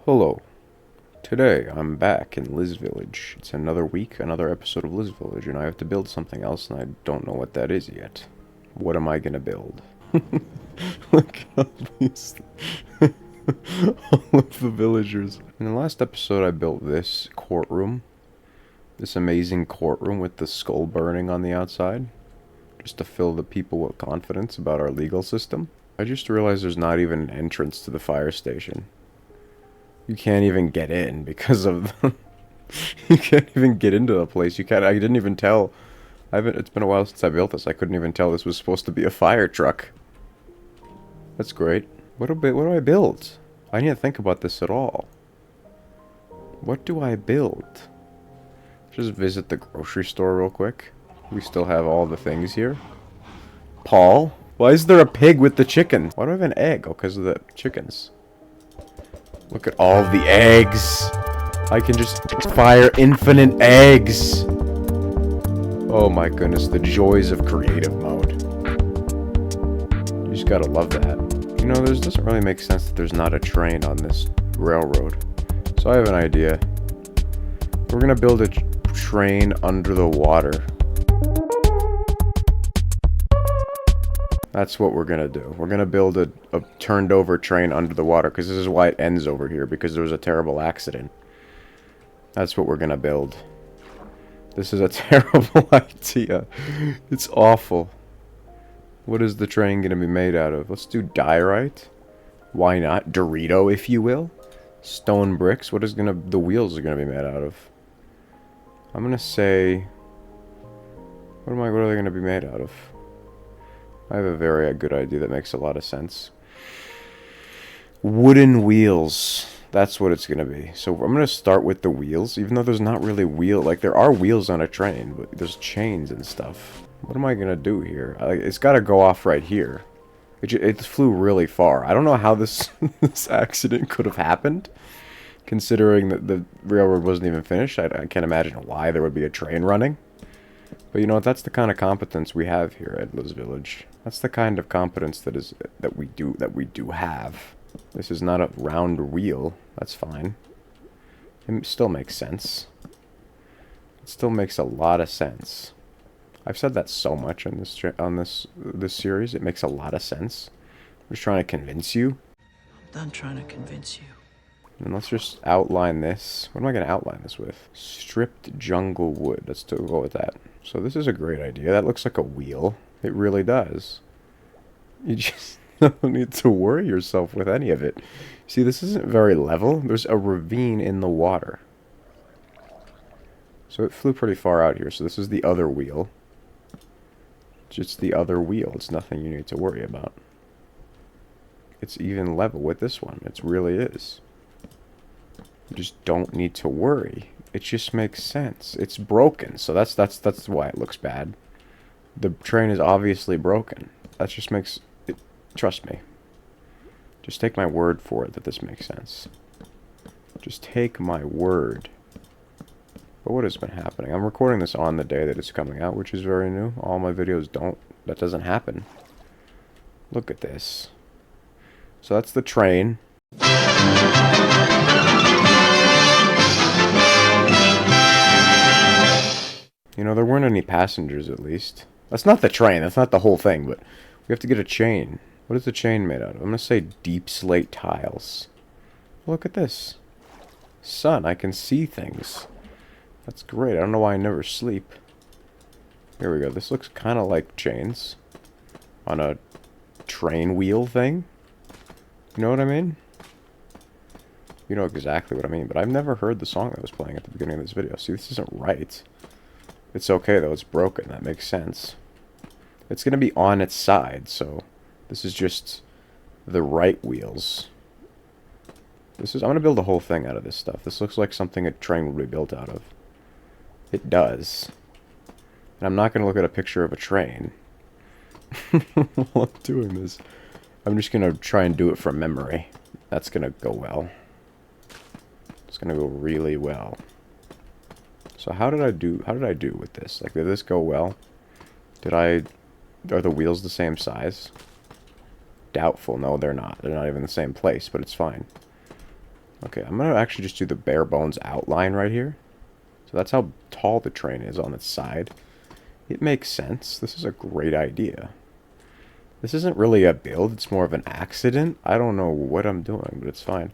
Hello. Today, I'm back in Liz Village. It's another week, another episode of Liz Village, and I have to build something else, and I don't know what that is yet. What am I gonna build? Look at all these... all of the villagers. In the last episode, I built this courtroom. This amazing courtroom with the skull burning on the outside. Just to fill the people with confidence about our legal system. I just realized there's not even an entrance to the fire station. You can't even get in because of the you can't even get into the place. You can't. I didn't even tell. It's been a while since I built this. I couldn't even tell this was supposed to be a fire truck. That's great. What do I build? I didn't think about this at all. What do I build? Just visit the grocery store real quick. We still have all the things here. Paul? Why is there a pig with the chicken? Why do I have an egg? Oh, because of the chickens. Look at all the eggs. I can just fire infinite eggs. Oh my goodness, the joys of creative mode. You just gotta love that. You know, this doesn't really make sense that there's not a train on this railroad. So I have an idea. We're gonna build a train under the water. That's what we're gonna do. We're gonna build a turned over train under the water, because this is why it ends over here, because there was a terrible accident. That's what we're gonna build. This is a terrible idea. It's awful. What is the train gonna be made out of? Let's do diorite. Why not? Dorito, if you will. Stone bricks. What the wheels are gonna be made out of? I'm gonna say... What are they gonna be made out of? I have a very good idea that makes a lot of sense. Wooden wheels. That's what it's going to be. So I'm going to start with the wheels, even though there's not really like there are wheels on a train, but there's chains and stuff. What am I going to do here? It's got to go off right here. It flew really far. I don't know how this accident could have happened, considering that the railroad wasn't even finished. I can't imagine why there would be a train running. But you know, that's the kind of competence we have here at Liz Village. That's the kind of competence that we do have. This is not a round wheel. That's fine. It still makes sense. It still makes a lot of sense. I've said that so much on this series. It makes a lot of sense. I'm just trying to convince you. I'm done trying to convince you. And let's just outline this. What am I going to outline this with? Stripped jungle wood. Let's go with that. So this is a great idea. That looks like a wheel. It really does. You just don't need to worry yourself with any of it. See, this isn't very level. There's a ravine in the water. So it flew pretty far out here. So this is the other wheel. Just the other wheel. It's nothing you need to worry about. It's even level with this one. It really is. You just don't need to worry. It just makes sense. It's broken, so that's why it looks bad. The train is obviously broken. That just makes it. Trust me. Just take my word for it that this makes sense. Just take my word. But what has been happening? I'm recording this on the day that it's coming out, which is very new. All my videos don't. That doesn't happen. Look at this. So that's the train. You know, there weren't any passengers, at least. That's not the train. That's not the whole thing, but we have to get a chain. What is the chain made out of? I'm going to say deep slate tiles. Look at this. Sun, I can see things. That's great. I don't know why I never sleep. Here we go. This looks kind of like chains on a train wheel thing. You know what I mean? You know exactly what I mean, but I've never heard the song that was playing at the beginning of this video. See, this isn't right. It's okay, though. It's broken. That makes sense. It's going to be on its side, so this is just the right wheels. I'm going to build a whole thing out of this stuff. This looks like something a train would be built out of. It does. And I'm not going to look at a picture of a train while I'm doing this. I'm just going to try and do it from memory. That's going to go well. It's going to go really well. So how did I do with this? Like, did this go well? Are the wheels the same size? Doubtful. No, they're not. They're not even the same place, but it's fine. Okay, I'm gonna actually just do the bare bones outline right here. So that's how tall the train is on its side. It makes sense. This is a great idea. This isn't really a build, it's more of an accident. I don't know what I'm doing, but it's fine.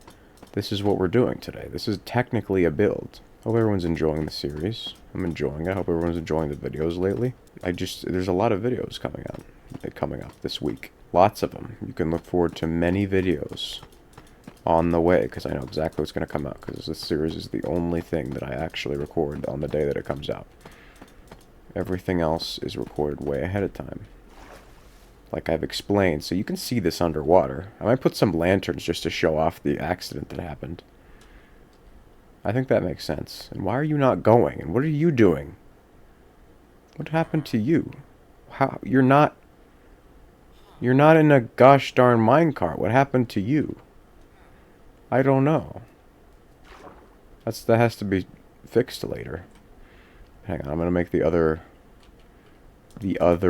This is what we're doing today. This is technically a build. Hope everyone's enjoying the series. I'm enjoying it. I hope everyone's enjoying the videos lately. There's a lot of videos coming up this week. Lots of them. You can look forward to many videos on the way, because I know exactly what's going to come out, because this series is the only thing that I actually record on the day that it comes out. Everything else is recorded way ahead of time. Like I've explained, so you can see this underwater. I might put some lanterns just to show off the accident that happened. I think that makes sense. And why are you not going? And what are you doing? What happened to you? How you're not in a gosh darn minecart. What happened to you? I don't know. That has to be fixed later. Hang on, I'm gonna make the other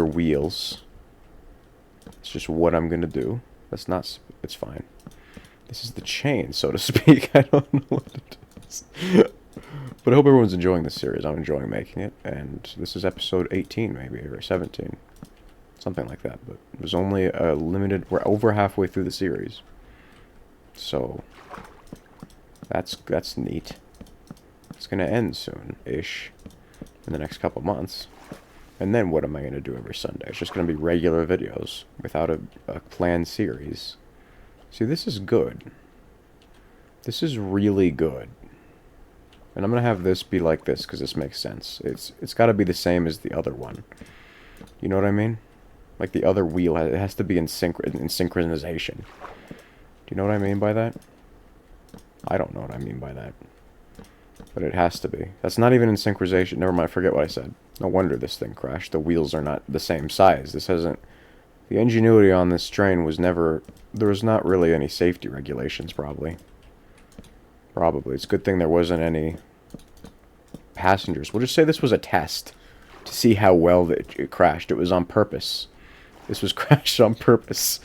wheels. It's just what I'm gonna do. It's fine. This is the chain, so to speak. I don't know what it is. But I hope everyone's enjoying this series. I'm enjoying making it. And this is episode 18, maybe, or 17. Something like that. But it was only a limited... We're over halfway through the series. So, that's neat. It's gonna end soon-ish. In the next couple months. And then what am I going to do every Sunday? It's just going to be regular videos without a planned series. See, this is good. This is really good. And I'm going to have this be like this because this makes sense. It's got to be the same as the other one. You know what I mean? Like the other wheel, it has to be in synchronization. Do you know what I mean by that? I don't know what I mean by that. But it has to be. That's not even in synchronization. Never mind, forget what I said. No wonder this thing crashed. The wheels are not the same size. This hasn't... The ingenuity on this train was never... There was not really any safety regulations, probably. Probably. It's a good thing there wasn't any passengers. We'll just say this was a test to see how well it crashed. It was on purpose. This was crashed on purpose.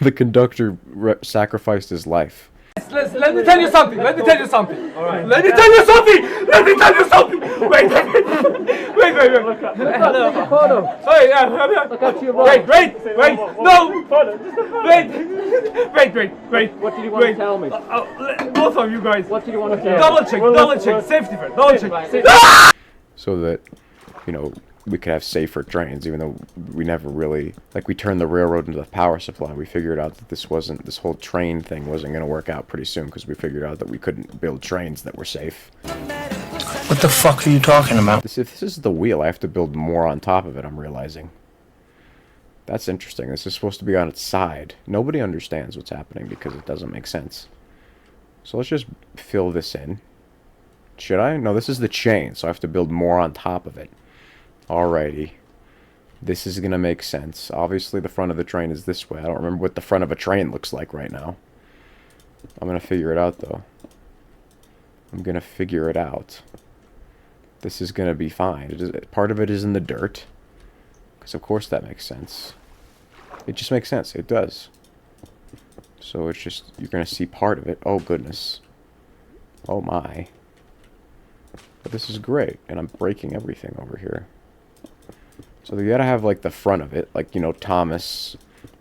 The conductor sacrificed his life. Let me tell you something. Let me tell you something. All right. Let me tell you something. Let me tell you something. Wait. Sorry. Wait. No. Wait. What did you want to tell me? Both of you guys. What did you want to tell me? Double check. Safety first. Double check. So that, you know, we could have safer trains, even though we never really... Like, we turned the railroad into the power supply. We figured out that this whole train thing wasn't going to work out pretty soon, because we figured out that we couldn't build trains that were safe. What the fuck are you talking about? If this is the wheel, I have to build more on top of it, I'm realizing. That's interesting. This is supposed to be on its side. Nobody understands what's happening because it doesn't make sense. So let's just fill this in. Should I? No, this is the chain, so I have to build more on top of it. Alrighty. This is gonna make sense. Obviously the front of the train is this way. I don't remember what the front of a train looks like right now. I'm gonna figure it out though. I'm gonna figure it out. This is gonna be fine. Part of it is in the dirt. Because of course that makes sense. It just makes sense. It does. So it's just, you're gonna see part of it. Oh goodness. Oh my. But this is great. And I'm breaking everything over here. So you gotta have, like, the front of it. Like, you know, Thomas.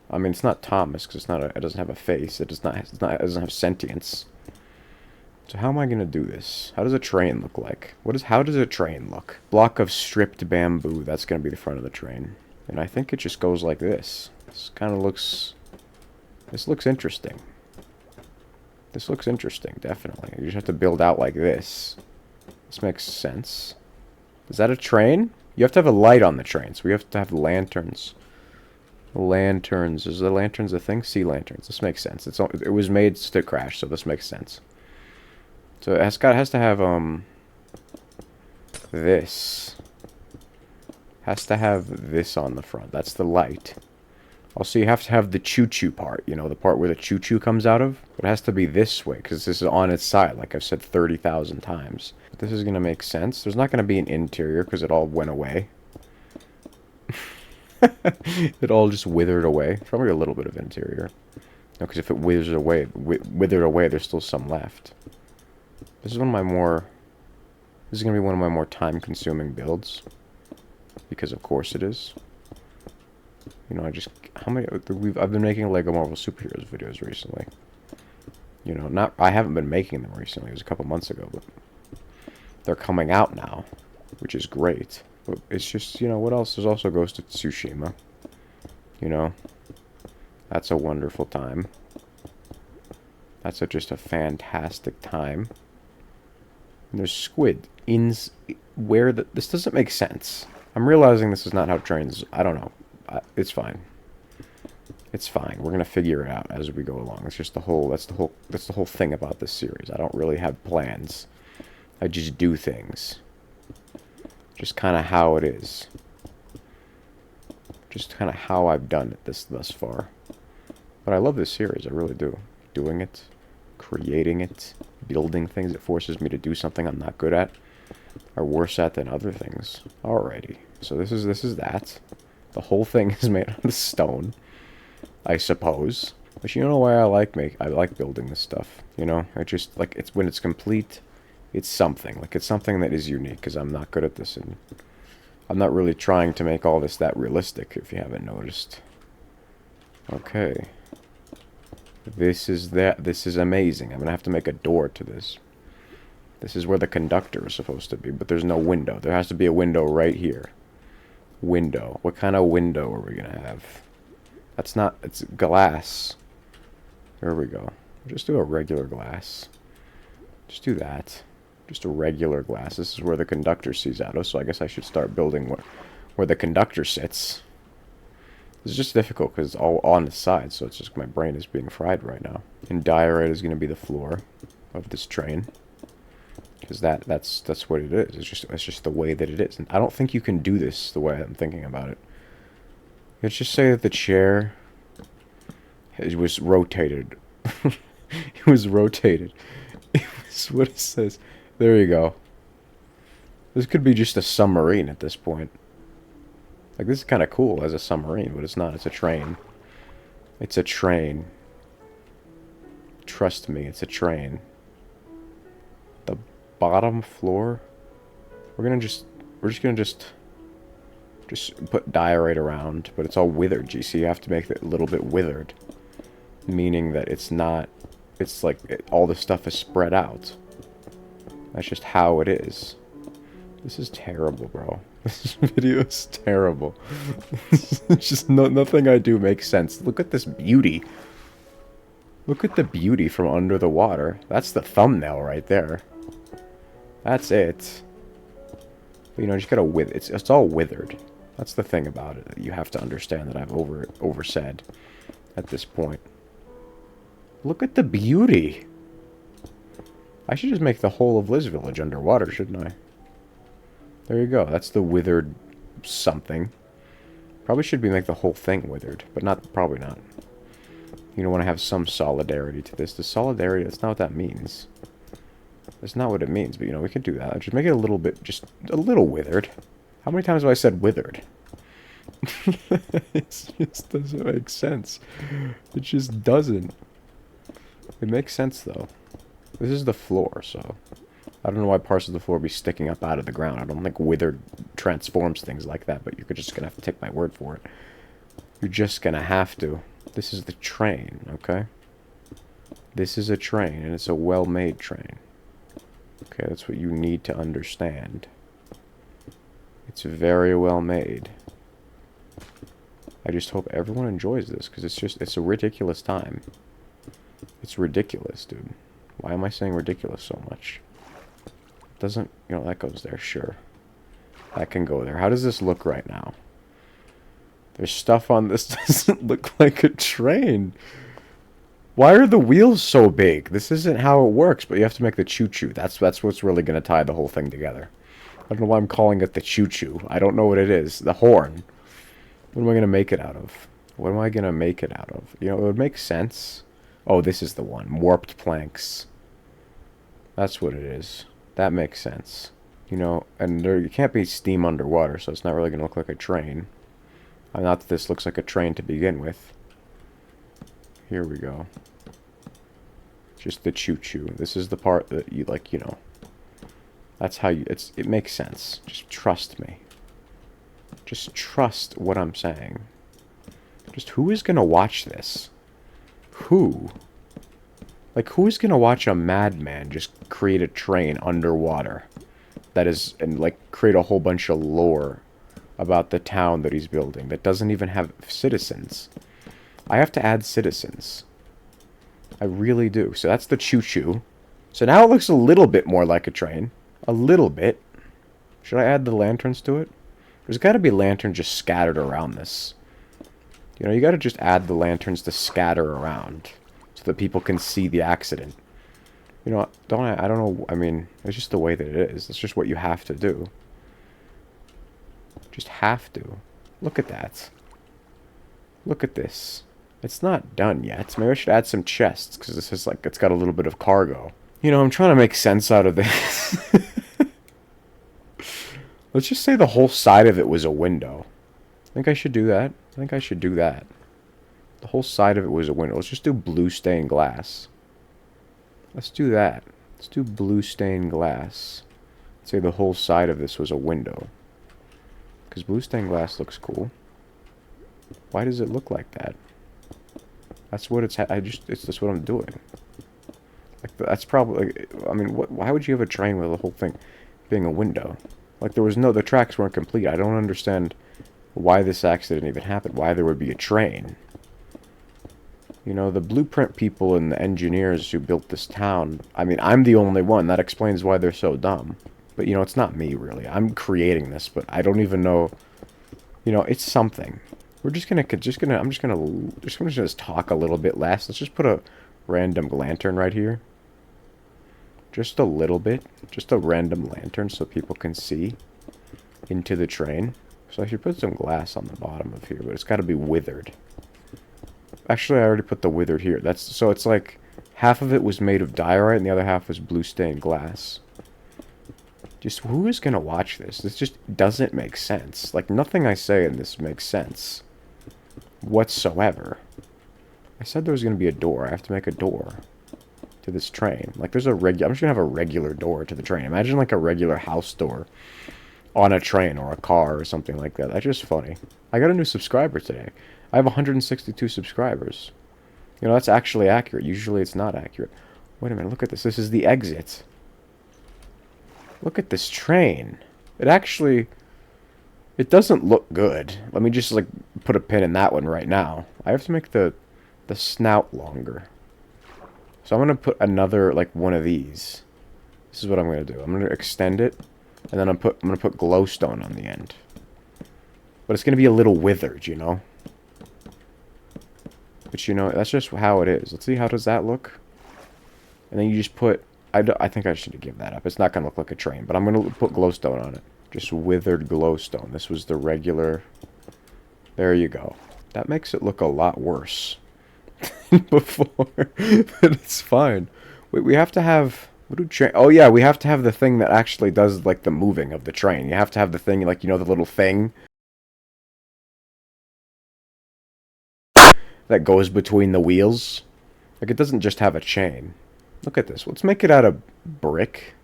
I mean, it's not Thomas, because it doesn't have a face. It doesn't have sentience. So how am I gonna do this? How does a train look like? How does a train look? Block of stripped bamboo. That's gonna be the front of the train. And I think it just goes like this. This kind of looks... This looks interesting. This looks interesting, definitely. You just have to build out like this. This makes sense. Is that a train? You have to have a light on the train, so we have to have lanterns. Lanterns. Is the lanterns a thing? Sea lanterns. This makes sense. It was made to crash, so this makes sense. So it has to have, this. Has to have this on the front. That's the light. Also, you have to have the choo-choo part. You know, the part where the choo-choo comes out of. It has to be this way, because this is on its side, like I've said 30,000 times. But this is going to make sense. There's not going to be an interior, because it all went away. It all just withered away. Probably a little bit of interior. Because if it withered away, there's still some left. This is gonna be one of my more time-consuming builds. Because of course it is. You know, I've been making Lego Marvel Superheroes videos recently. You know, I haven't been making them recently. It was a couple months ago, but they're coming out now, which is great. But it's just, you know, what else? There's also Ghost of Tsushima. You know, that's a wonderful time. That's just a fantastic time. And there's squid this doesn't make sense. I'm realizing this is not how trains. I don't know. It's fine. It's fine. We're gonna figure it out as we go along. It's just that's the whole thing about this series. I don't really have plans. I just do things. Just kind of how it is. Just kind of how I've done it thus far. But I love this series. I really do. Doing it, creating it, building things. It forces me to do something I'm not good at, or worse at than other things. Alrighty. So this is that. The whole thing is made out of stone, I suppose. But you know why I like building this stuff. You know, it's when it's complete, it's something. Like, it's something that is unique, because I'm not good at this, and I'm not really trying to make all this that realistic, if you haven't noticed. Okay. This is amazing. I'm gonna have to make a door to this. This is where the conductor is supposed to be, but there's no window. There has to be a window right here. Window. What kind of window are we gonna have? It's glass. There we go. Just do a regular glass. Just do that. Just a regular glass. This is where the conductor sees out of, so I guess I should start building where the conductor sits. This is just difficult because it's all on the side, so it's just my brain is being fried right now. And diorite is going to be the floor of this train. Because that's what it is. It's just the way that it is. And I don't think you can do this the way I'm thinking about it. Let's just say that the chair was rotated. It was rotated. It was what it says. There you go. This could be just a submarine at this point. Like, this is kind of cool as a submarine, but it's not. It's a train. It's a train. Trust me, it's a train. The bottom floor, we're just gonna put diorite around, but it's all withered. You see, you have to make it a little bit withered, meaning that it's not. It's like all the stuff is spread out. That's just how it is. This is terrible, bro. This video is terrible. It's just nothing I do makes sense. Look at this beauty. Look at the beauty from under the water. That's the thumbnail right there. That's it. But, you know, you just gotta it's all withered. That's the thing about it. You have to understand that I've oversaid at this point. Look at the beauty. I should just make the whole of Liz Village underwater, shouldn't I? There you go. That's the withered something. Probably should make the whole thing withered, but probably not. You don't want to have some solidarity to this. The solidarity, that's not what that means. That's not what it means, but, you know, we can do that. Just make it a little bit, just a little withered. How many times have I said withered? It just doesn't make sense. It just doesn't. It makes sense, though. This is the floor, so I don't know why parts of the floor be sticking up out of the ground. I don't think withered transforms things like that, but you're just gonna have to take my word for it. You're just gonna have to. This is the train, okay? This is a train, and it's a well-made train. Okay, that's what you need to understand. It's very well made. I just hope everyone enjoys this, because it's a ridiculous time. It's ridiculous, dude. Why am I saying ridiculous so much? Doesn't, you know, that goes there, sure. That can go there. How does this look right now? There's stuff on this doesn't look like a train. Why are the wheels so big? This isn't how it works, but you have to make the choo-choo. That's what's really going to tie the whole thing together. I don't know why I'm calling it the choo-choo. I don't know what it is. The horn. What am I going to make it out of? What am I going to make it out of? You know, it would make sense. Oh, this is the one. Warped planks. That's what it is. That makes sense. You know, and you can't be steam underwater, so it's not really going to look like a train. Not that this looks like a train to begin with. Here we go. Just the choo-choo. This is the part that you, like, you know. That's how you... it makes sense. Just trust me. Just trust what I'm saying. Just who is gonna watch this? Who? Like, who is gonna watch a madman just create a train underwater? That is... and, like, create a whole bunch of lore about the town that he's building that doesn't even have citizens. I have to add citizens. I really do. So that's the choo-choo. So now it looks a little bit more like a train. A little bit. Should I add the lanterns to it? There's got to be lanterns just scattered around this. You know, you got to just add the lanterns to scatter around so that people can see the accident. You know, I don't know. I mean, it's just the way that it is. It's just what you have to do. Just have to. Look at that. Look at this. It's not done yet. Maybe I should add some chests, because this is like, it's got a little bit of cargo. You know, I'm trying to make sense out of this. Let's just say the whole side of it was a window. I think I should do that. I think I should do that. The whole side of it was a window. Let's just do blue stained glass. Let's do that. Let's do blue stained glass. Let's say the whole side of this was a window. Because blue stained glass looks cool. Why does it look like that? That's what it's... it's just what I'm doing. Like, that's probably... I mean, why would you have a train with the whole thing being a window? Like, there was no... the tracks weren't complete. I don't understand why this accident even happened. Why there would be a train. You know, the blueprint people and the engineers who built this town... I mean, I'm the only one. That explains why they're so dumb. But, you know, it's not me, really. I'm creating this, but I don't even know... You know, it's something. We're just gonna I'm just gonna just talk a little bit less. Let's just put a random lantern right here. Just a little bit. Just a random lantern so people can see into the train. So I should put some glass on the bottom of here, but it's got to be withered. Actually, I already put the withered here. So it's like half of it was made of diorite and the other half was blue stained glass. Just who is gonna watch this? This just doesn't make sense. Like, nothing I say in this makes sense whatsoever. I said there was gonna be a door. I have to make a door to this train. Like, there's a I'm just gonna have a regular door to the train. Imagine like a regular house door on a train or a car or something like that. That's just funny. I got a new subscriber today. I have 162 subscribers. You know, that's actually accurate. Usually it's not accurate. Wait a minute, look at this. This is the exit. Look at this train. It actually... it doesn't look good. Let me just, like, put a pin in that one right now. I have to make the snout longer. So I'm going to put another, like, one of these. This is what I'm going to do. I'm going to extend it, and then I'm going to put glowstone on the end. But it's going to be a little withered, you know? But, you know, that's just how it is. Let's see, how does that look? And then you just put... I think I should give that up. It's not going to look like a train, but I'm going to put glowstone on it. Just withered glowstone. This was the regular... there you go. That makes it look a lot worse than before. But it's fine. Wait, we have to have... what do train... oh, yeah, we have to have the thing that actually does, like, the moving of the train. You have to have the thing, like, you know, the little thing that goes between the wheels. Like, it doesn't just have a chain. Look at this. Let's make it out of brick.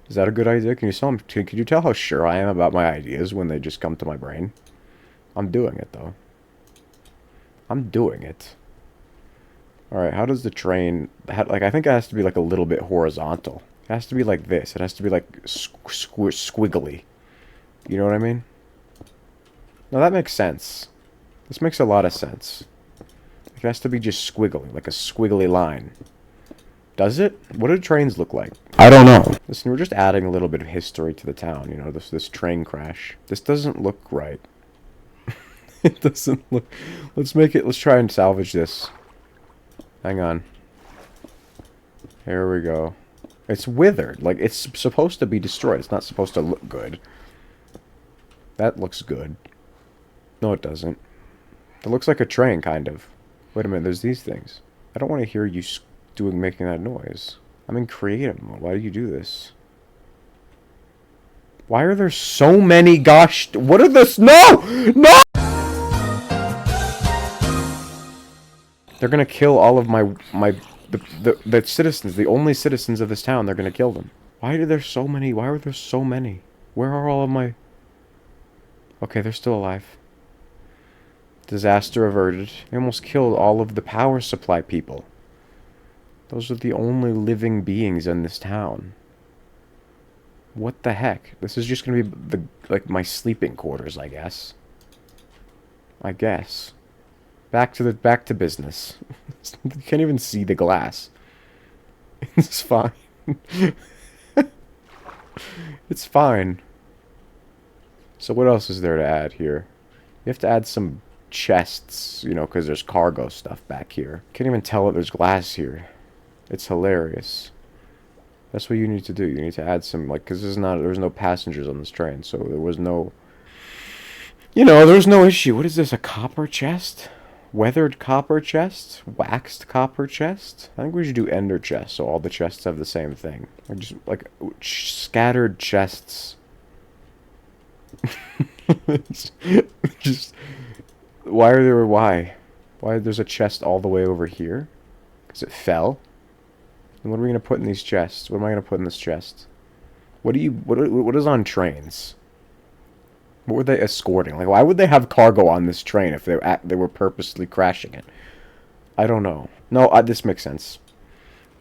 Is that a good idea? Can you tell how sure I am about my ideas when they just come to my brain? I'm doing it, though. I'm doing it. Alright, how does the train... like, I think it has to be, like, a little bit horizontal. It has to be like this. It has to be, like, squiggly. You know what I mean? Now, that makes sense. This makes a lot of sense. It has to be just squiggly, like a squiggly line. Does it? What do trains look like? I don't know. Listen, we're just adding a little bit of history to the town, you know, this train crash. This doesn't look right. It doesn't look... let's try and salvage this. Hang on. Here we go. It's withered. Like, it's supposed to be destroyed. It's not supposed to look good. That looks good. No, it doesn't. It looks like a train, kind of. Wait a minute, there's these things. I don't want to hear you making that noise. I'm in creative mode. Why do you do this? Why are there so many gosh... what are this? No! No! They're gonna kill all of the citizens, the only citizens of this town. They're gonna kill them. Why are there so many? Why are there so many? Where are all of my... Okay, they're still alive. Disaster averted. They almost killed all of the power supply people. Those are the only living beings in this town. What the heck? This is just gonna be like my sleeping quarters, I guess. I guess. Back to business. You can't even see the glass. It's fine. It's fine. So what else is there to add here? You have to add some chests, you know, because there's cargo stuff back here. Can't even tell that there's glass here. It's hilarious. That's what you need to do. You need to add some, like, because there's no passengers on this train, so there was no... You know, there's no issue. What is this, a copper chest? Weathered copper chest? Waxed copper chest? I think we should do ender chests, so all the chests have the same thing. Like, just, like, scattered chests. Just... Why? Why there's a chest all the way over here? Because it fell? And what are we going to put in these chests? What am I going to put in this chest? What is on trains? What were they escorting? Like, why would they have cargo on this train if they were purposely crashing it? I don't know. No, this makes sense.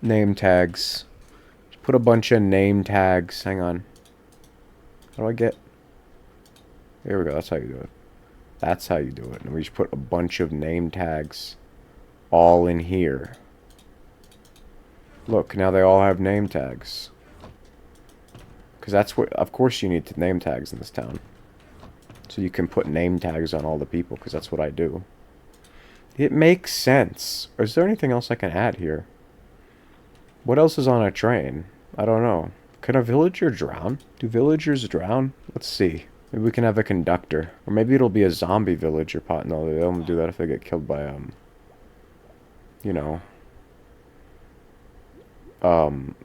Name tags. Just put a bunch of name tags. Hang on. How do I get... There we go. That's how you do it. That's how you do it. And we just put a bunch of name tags all in here. Look, now they all have name tags. Because that's what... Of course you need name tags in this town. So you can put name tags on all the people, because that's what I do. It makes sense. Or is there anything else I can add here? What else is on a train? I don't know. Can a villager drown? Do villagers drown? Let's see. Maybe we can have a conductor. Or maybe it'll be a zombie villager pot. No, they only do that if they get killed by, you know...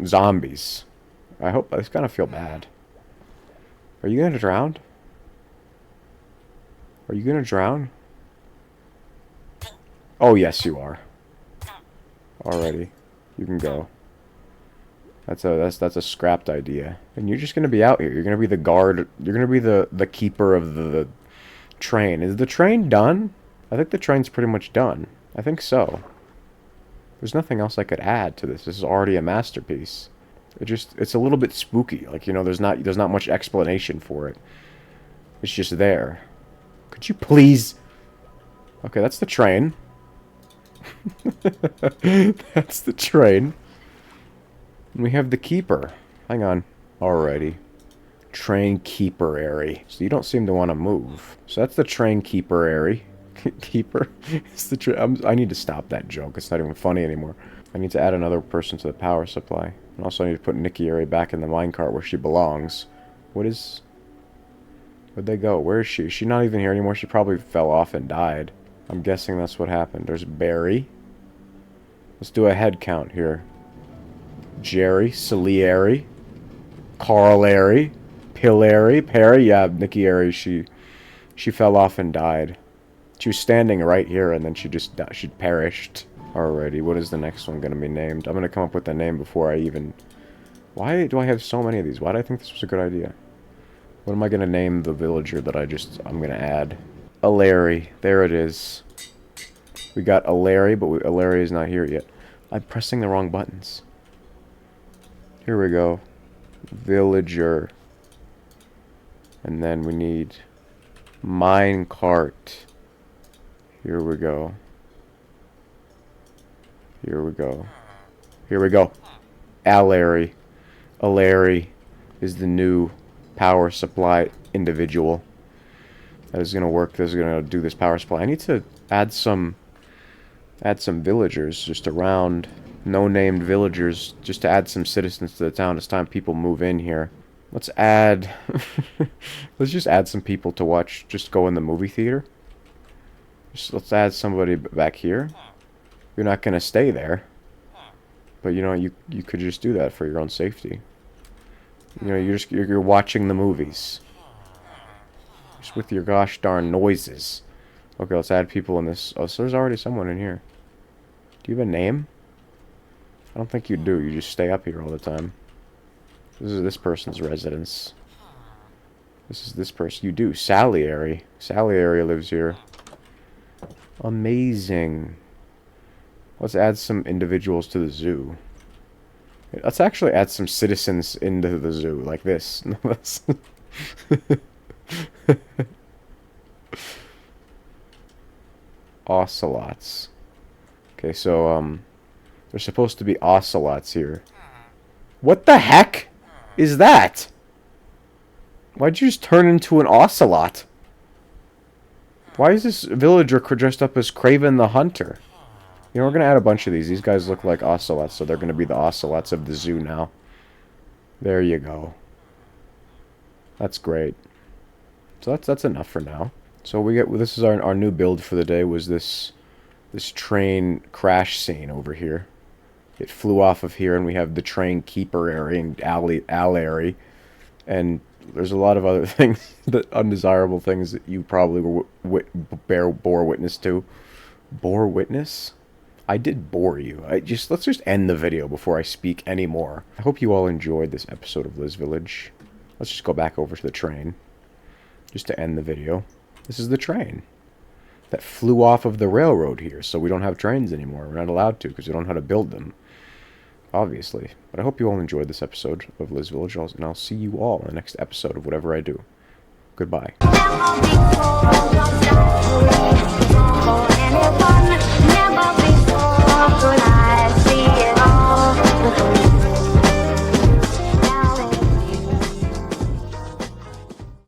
zombies. I hope... I just kind of feel bad. Are you gonna drown? Are you gonna drown? Oh, yes, you are. Alrighty. You can go. That's a scrapped idea. And you're just gonna be out here. You're gonna be the guard. You're gonna be the keeper of the train. Is the train done? I think the train's pretty much done. I think so. There's nothing else I could add to this. This is already a masterpiece. It's a little bit spooky. Like, you know, there's not much explanation for it. It's just there. Could you please... Okay, that's the train. That's the train. And we have the keeper. Hang on. Alrighty. Train keeper area. So you don't seem to want to move. So that's the train keeper area. Keeper? It's the I need to stop that joke. It's not even funny anymore. I need to add another person to the power supply. And also I need to put Nikki Area back in the minecart where she belongs. What is... Where'd they go? Where is she? Is she not even here anymore? She probably fell off and died. I'm guessing that's what happened. There's Barry. Let's do a head count here. Jerry, Salieri, Carl-Airy, Pill-Airy, Perry. Yeah, Nikki Airy, she fell off and died. She was standing right here and then she perished. Alrighty, what is the next one going to be named? I'm going to come up with the name before I even... Why do I have so many of these? Why do I think this was a good idea? What am I going to name the villager that I'm going to add? A Larry. There it is. We got a Larry, but a Larry is not here yet. I'm pressing the wrong buttons. Here we go. Villager. And then we need minecart. Here we go. Here we go. Here we go. Alary. Alary is the new power supply individual that is going to work. This is going to do this power supply. I need to add some villagers just around, no named villagers, just to add some citizens to the town. It's time people move in here. Let's add let's just add some people to watch, just go in the movie theater. Let's add somebody back here. You're not going to stay there, but you know, you could just do that for your own safety. You know, you're watching the movies. Just with your gosh darn noises. Okay, let's add people in this. Oh, so there's already someone in here. Do you have a name? I don't think you do. You just stay up here all the time. This is this person's residence. This is this person. You do. Salieri. Salieri lives here. Amazing. Let's add some individuals to the zoo. Let's actually add some citizens into the zoo, like this. Ocelots. Okay, so, there's supposed to be ocelots here. What the heck is that? Why'd you just turn into an ocelot? Why is this villager dressed up as Craven the Hunter? You know, we're gonna add a bunch of these. These guys look like ocelots, so they're gonna be the ocelots of the zoo now. There you go. That's great. So that's enough for now. So this is our new build for the day, was this train crash scene over here. It flew off of here, and we have the train keeper area and alley, and there's a lot of other things, undesirable things that you probably bore witness to. Bore witness? I did bore you. Let's just end the video before I speak any more. I hope you all enjoyed this episode of Liz Village. Let's just go back over to the train, just to end the video. This is the train that flew off of the railroad here, so we don't have trains anymore. We're not allowed to, because we don't know how to build them, obviously. But I hope you all enjoyed this episode of Liz Village, and I'll see you all in the next episode of whatever I do. Goodbye.